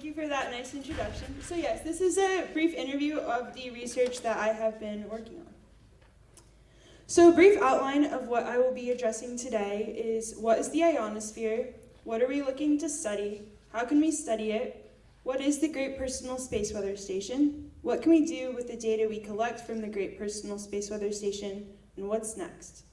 Thank you for that nice introduction. So yes, this is a brief interview of the research that I have been working on. So a brief outline of what I will be addressing today is: what is the ionosphere? What are we looking to study? How can we study it? What is the Great Personal Space Weather Station? What can we do with the data we collect from the Great Personal Space Weather Station? And what's next?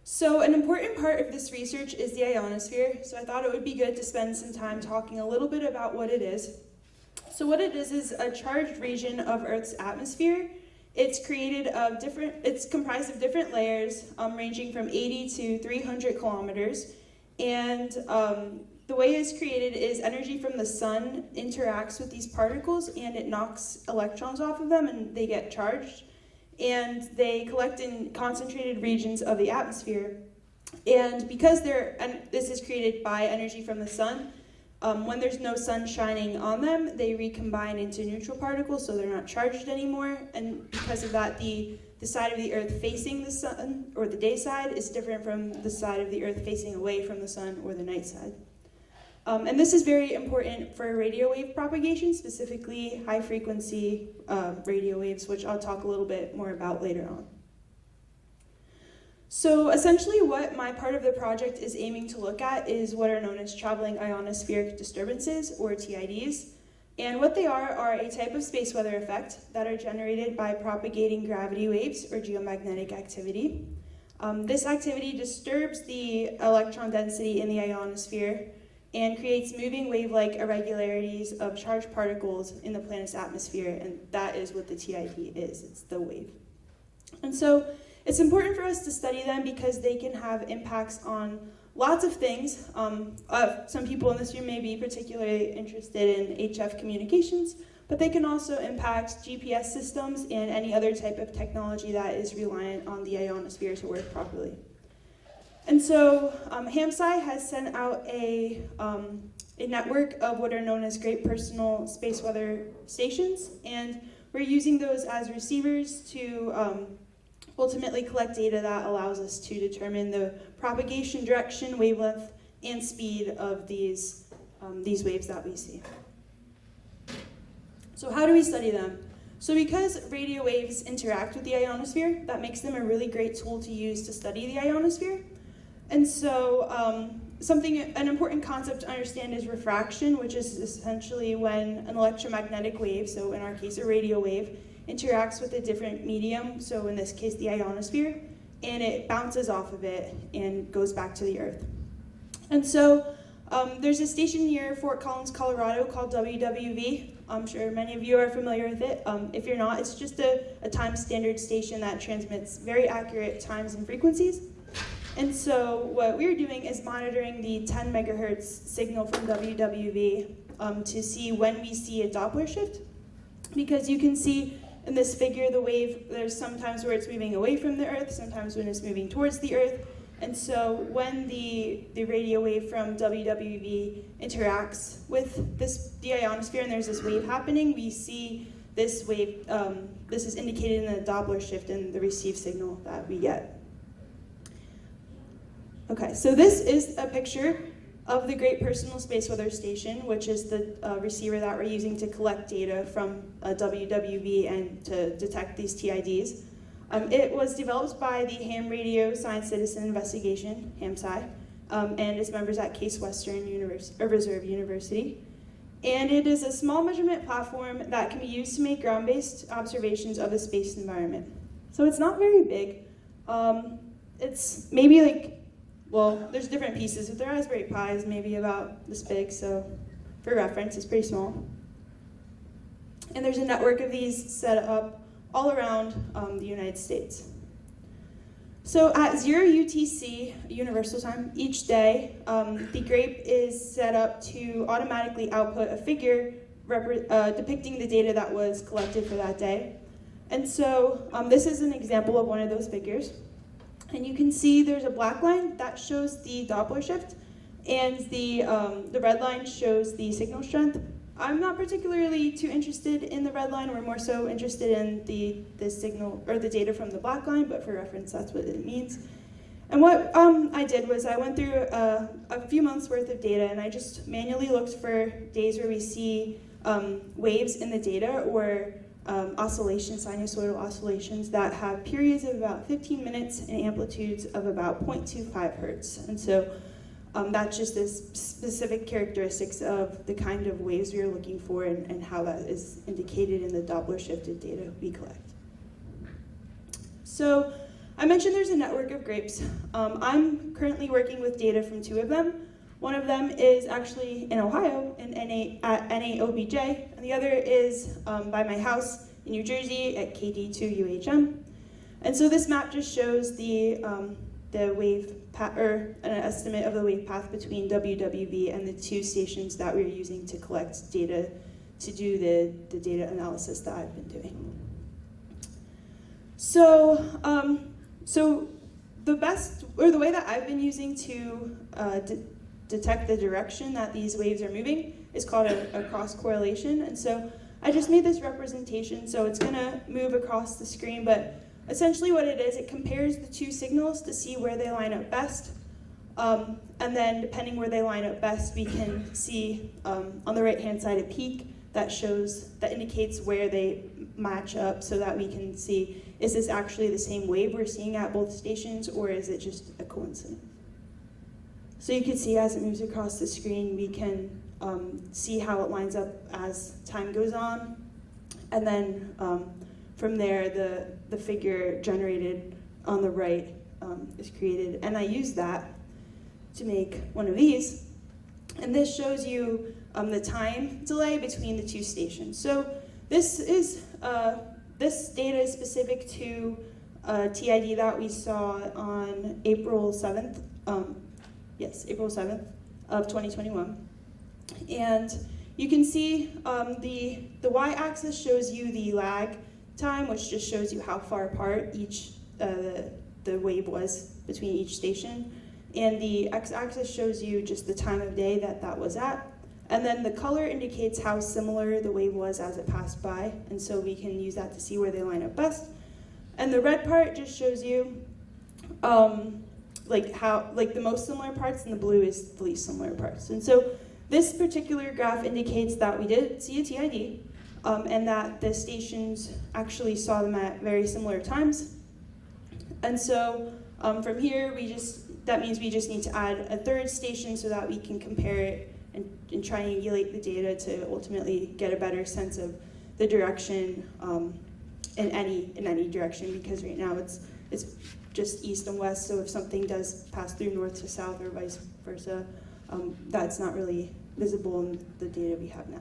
So an important part of this research is the ionosphere, so I thought it would be good to spend some time talking a little bit about what it is. So what it is a charged region of Earth's atmosphere. It's comprised of different layers, ranging from 80 to 300 kilometers, and the way it's created is energy from the sun interacts with these particles and it knocks electrons off of them and they get charged. And they collect in concentrated regions of the atmosphere. And because this is created by energy from the sun, when there's no sun shining on them, they recombine into neutral particles, so they're not charged anymore. And because of that, the side of the Earth facing the sun, or the day side, is different from the side of the Earth facing away from the sun, or the night side. And this is very important for radio wave propagation, specifically high frequency radio waves, which I'll talk a little bit more about later on. So essentially what my part of the project is aiming to look at is what are known as traveling ionospheric disturbances, or TIDs. And what they are a type of space weather effect that are generated by propagating gravity waves or geomagnetic activity. This activity disturbs the electron density in the ionosphere and creates moving wave-like irregularities of charged particles in the planet's atmosphere, and that is what the TID is, it's the wave. And so it's important for us to study them because they can have impacts on lots of things. Some people in this room may be particularly interested in HF communications, but they can also impact GPS systems and any other type of technology that is reliant on the ionosphere to work properly. And so HamSci has sent out a network of what are known as Great Personal Space Weather Stations, and we're using those as receivers to ultimately collect data that allows us to determine the propagation direction, wavelength, and speed of these waves that we see. So how do we study them? So because radio waves interact with the ionosphere, that makes them a really great tool to use to study the ionosphere. And so an important concept to understand is refraction, which is essentially when an electromagnetic wave, so in our case a radio wave, interacts with a different medium, so in this case the ionosphere, and it bounces off of it and goes back to the Earth. And so there's a station near Fort Collins, Colorado called WWV. I'm sure many of you are familiar with it. If you're not, it's just a time standard station that transmits very accurate times and frequencies. And so what we're doing is monitoring the 10 megahertz signal from WWV to see when we see a Doppler shift. Because you can see in this figure the wave, there's sometimes where it's moving away from the Earth, sometimes when it's moving towards the Earth. And so when the radio wave from WWV interacts with the ionosphere and there's this wave happening, we see this wave, this is indicated in the Doppler shift in the received signal that we get. Okay, so this is a picture of the Great Personal Space Weather Station, which is the receiver that we're using to collect data from WWV and to detect these TIDs. It was developed by the Ham Radio Science Citizen Investigation, HamSci, and its members at Case Western Reserve University. And it is a small measurement platform that can be used to make ground-based observations of the space environment. So it's not very big. It's maybe there's different pieces. If the Raspberry Pi is maybe about this big, so for reference, it's pretty small. And there's a network of these set up all around the United States. So at 0 UTC, Universal Time, each day, the GRAPE is set up to automatically output a figure depicting the data that was collected for that day. And so this is an example of one of those figures. And you can see there's a black line that shows the Doppler shift, and the red line shows the signal strength. I'm not particularly too interested in the red line. We're more so interested in the signal or the data from the black line, but for reference, that's what it means. And what I did was I went through a few months worth of data, and I just manually looked for days where we see waves in the data or oscillations, sinusoidal oscillations that have periods of about 15 minutes and amplitudes of about 0.25 hertz. And so that's just the specific characteristics of the kind of waves we are looking for and how that is indicated in the Doppler shifted data we collect. So I mentioned there's a network of grapes. I'm currently working with data from 2 of them. One of them is actually in Ohio at NAOBJ, and the other is by my house in New Jersey at KD2UHM. And so this map just shows the wave path, or an estimate of the wave path between WWV and the 2 stations that we're using to collect data to do the data analysis that I've been doing. So, the best, or the way that I've been using to detect the direction that these waves are moving is called a cross correlation. And so I just made this representation, so it's gonna move across the screen, but essentially what it is, it compares the 2 signals to see where they line up best. And then depending where they line up best, we can see on the right-hand side a peak that indicates where they match up so that we can see, is this actually the same wave we're seeing at both stations, or is it just a coincidence? So you can see as it moves across the screen, we can see how it lines up as time goes on. And then from there, the figure generated on the right is created. And I used that to make one of these. And this shows you the time delay between the 2 stations. So this data is specific to TID that we saw on April 7th. Yes, April 7th of 2021. And you can see the y-axis shows you the lag time, which just shows you how far apart each the wave was between each station. And the x-axis shows you just the time of day that was at. And then the color indicates how similar the wave was as it passed by. And so we can use that to see where they line up best. And the red part just shows you the most similar parts, and the blue is the least similar parts. And so this particular graph indicates that we did see a TID, and that the stations actually saw them at very similar times. And so from here, that means we just need to add a 3rd station so that we can compare it and triangulate the data to ultimately get a better sense of the direction in any direction, because right now it's just east and west, so if something does pass through north to south or vice versa, that's not really visible in the data we have now.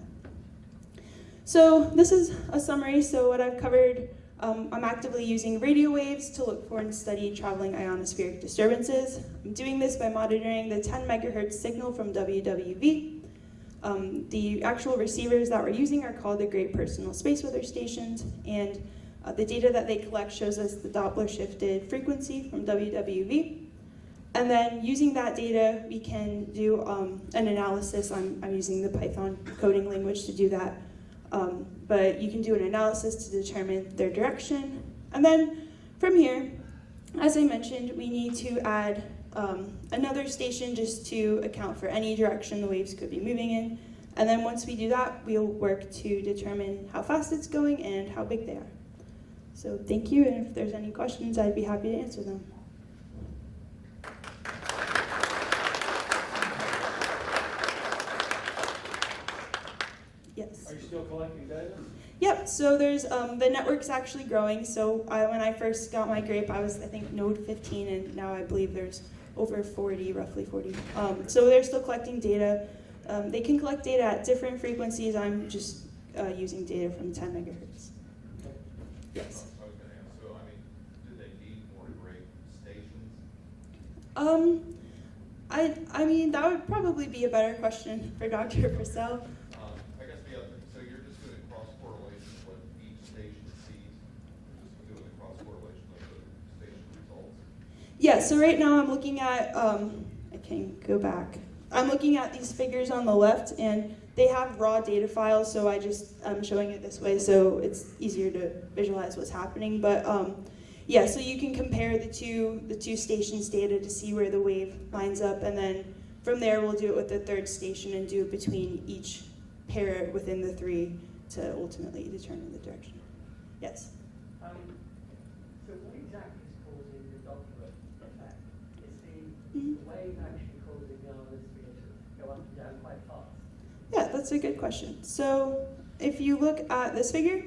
So this is a summary. So what I've covered, I'm actively using radio waves to look for and study traveling ionospheric disturbances. I'm doing this by monitoring the 10 megahertz signal from WWV. The actual receivers that we're using are called the Great Personal Space Weather Stations, and the data that they collect shows us the Doppler shifted frequency from WWV. And then using that data, we can do an analysis. I'm using the Python coding language to do that. But you can do an analysis to determine their direction. And then from here, as I mentioned, we need to add another station just to account for any direction the waves could be moving in. And then once we do that, we'll work to determine how fast it's going and how big they are. So thank you, and if there's any questions, I'd be happy to answer them. Yes. Are you still collecting data? Yep, so there's, the network's actually growing. So when I first got my grape, I was, I think, node 15, and now I believe there's over 40, roughly 40. So they're still collecting data. They can collect data at different frequencies. I'm just using data from 10 megahertz. Yes. I was going to ask, so, I mean, do they need more grape stations? I mean, that would probably be a better question for Dr. Purcell. I guess the other thing, so you're just doing cross correlation of what each station sees, just doing the cross correlation of the station results? Yeah, so right now I'm looking at, I can go back. I'm looking at these figures on the left, and they have raw data files, so I'm showing it this way so it's easier to visualize what's happening. But Yeah, so you can compare the two stations' data to see where the wave lines up, and then from there we'll do it with the third station and do it between each pair within the three to ultimately determine the direction. Yes? So what exactly is causing the Doppler effect? Is the wave actually causing the ionosphere to go up and down quite fast? Yeah, that's a good question. So if you look at this figure,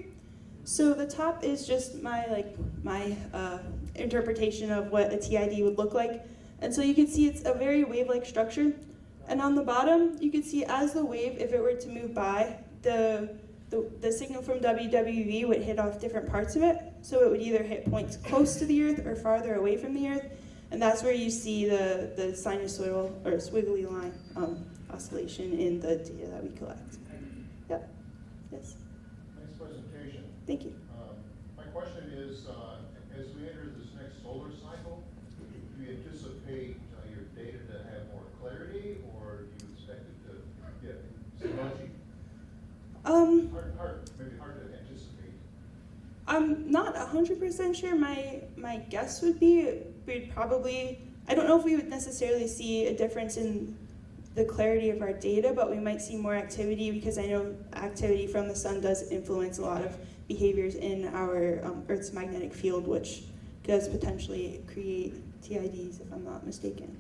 so the top is just my interpretation of what a TID would look like. And so you can see it's a very wave-like structure. And on the bottom, you can see as the wave, if it were to move by, the signal from WWV would hit off different parts of it. So it would either hit points close to the Earth or farther away from the Earth. And that's where you see the sinusoidal or swiggly line oscillation in the data that we collect. Yep. Yes. Nice presentation. Thank you. My question is, as we enter this next solar cycle, do you anticipate your data to have more clarity, or do you expect it to get smudgy? Maybe hard to anticipate. I'm not 100% sure. My guess would be we'd probably, I don't know if we would necessarily see a difference in the clarity of our data, but we might see more activity because I know activity from the sun does influence a lot of behaviors in our Earth's magnetic field, which does potentially create TIDs, if I'm not mistaken.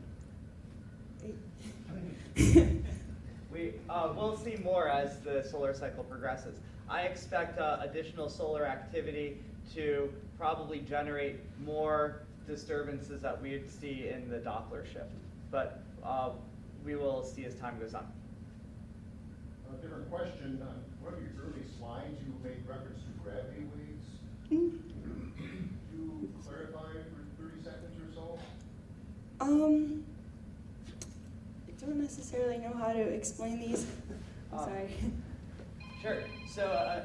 We'll see more as the solar cycle progresses. I expect additional solar activity to probably generate more disturbances that we'd see in the Doppler shift. But we will see as time goes on. A different question. One of your early slides, you made reference to gravity waves. Could you clarify for 30 seconds or so? I don't necessarily know how to explain these. I'm sorry. Sure. So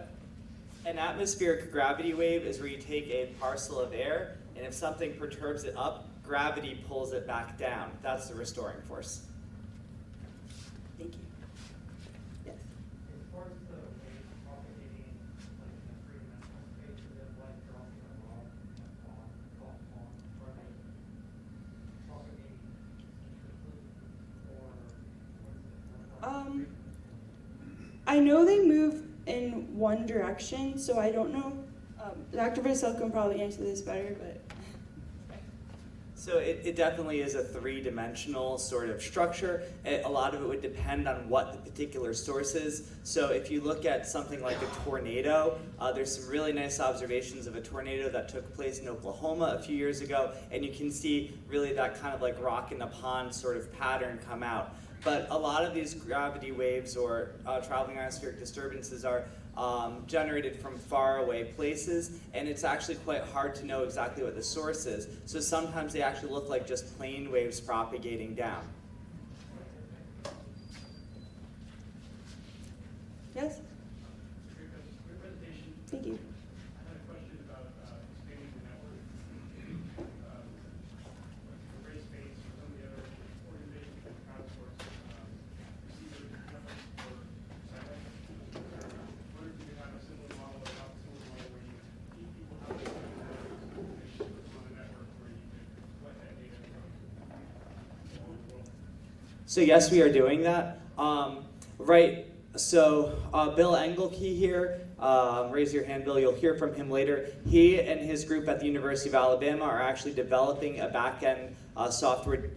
an atmospheric gravity wave is where you take a parcel of air, and if something perturbs it up, gravity pulls it back down. That's the restoring force. Thank you. Yes. As far as the wave propagating like in a three-dimensional space, is it like dropping a rock in a pond, or like propagating intricately, or what is it? I know they move in one direction, so I don't know. Dr. Vasil can probably answer this better, but. So it definitely is a three-dimensional sort of structure. A lot of it would depend on what the particular source is. So if you look at something like a tornado, there's some really nice observations of a tornado that took place in Oklahoma a few years ago, and you can see really that kind of like rock in a pond sort of pattern come out. But a lot of these gravity waves or traveling ionospheric disturbances are generated from faraway places, and it's actually quite hard to know exactly what the source is. So sometimes they actually look like just plane waves propagating down. Yes? Great presentation. Thank you. I had a question about expanding the network. For Gray Space or some of the other organizations that crowdsource receiver networks for satellite. I wonder if you could have a similar model or not similar model where you teach people how to expand the network on a network where you could collect that data from all over the world. So yes, we are doing that. Right. So Bill Engelke here, raise your hand, Bill, you'll hear from him later. He and his group at the University of Alabama are actually developing a back-end software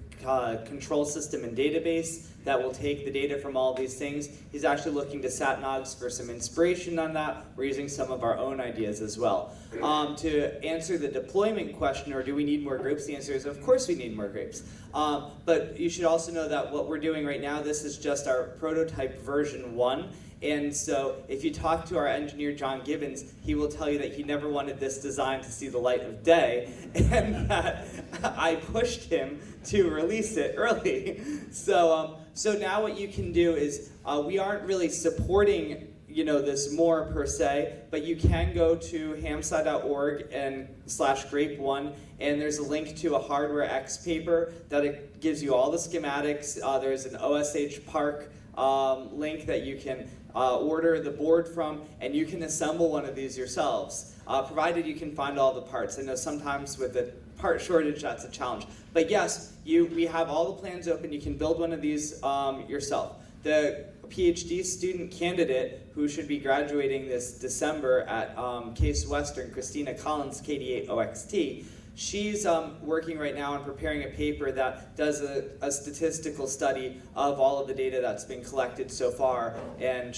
control system and database that will take the data from all these things. He's actually looking to SatNogs for some inspiration on that. We're using some of our own ideas as well. To answer the deployment question, or do we need more groups? The answer is, of course we need more groups. But you should also know that what we're doing right now, this is just our prototype version 1. And so if you talk to our engineer, John Gibbons, he will tell you that he never wanted this design to see the light of day, and that I pushed him to release it early. So now what you can do is, we aren't really supporting this more per se, but you can go to hamsci.org and /grape1, and there's a link to a Hardware X paper that it gives you all the schematics. There's an OSH Park link that you can order the board from, and you can assemble one of these yourselves, provided you can find all the parts. I know sometimes with the part shortage, that's a challenge. But yes, we have all the plans open. You can build one of these yourself. The PhD student candidate who should be graduating this December at Case Western, Christina Collins, KD8OXT, she's working right now on preparing a paper that does a statistical study of all of the data that's been collected so far, and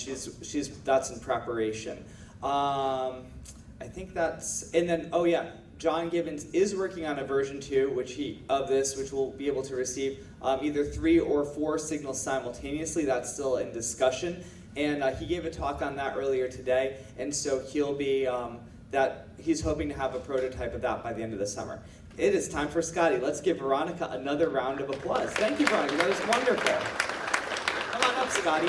that's in preparation. I think that's, and then, oh yeah, John Gibbons is working on a version 2, which we'll be able to receive either 3 or 4 signals simultaneously. That's still in discussion, and he gave a talk on that earlier today, and so he'll be he's hoping to have a prototype of that by the end of the summer. It is time for Scotty. Let's give Veronica another round of applause. Thank you, Veronica. That was wonderful. Come on up, Scotty.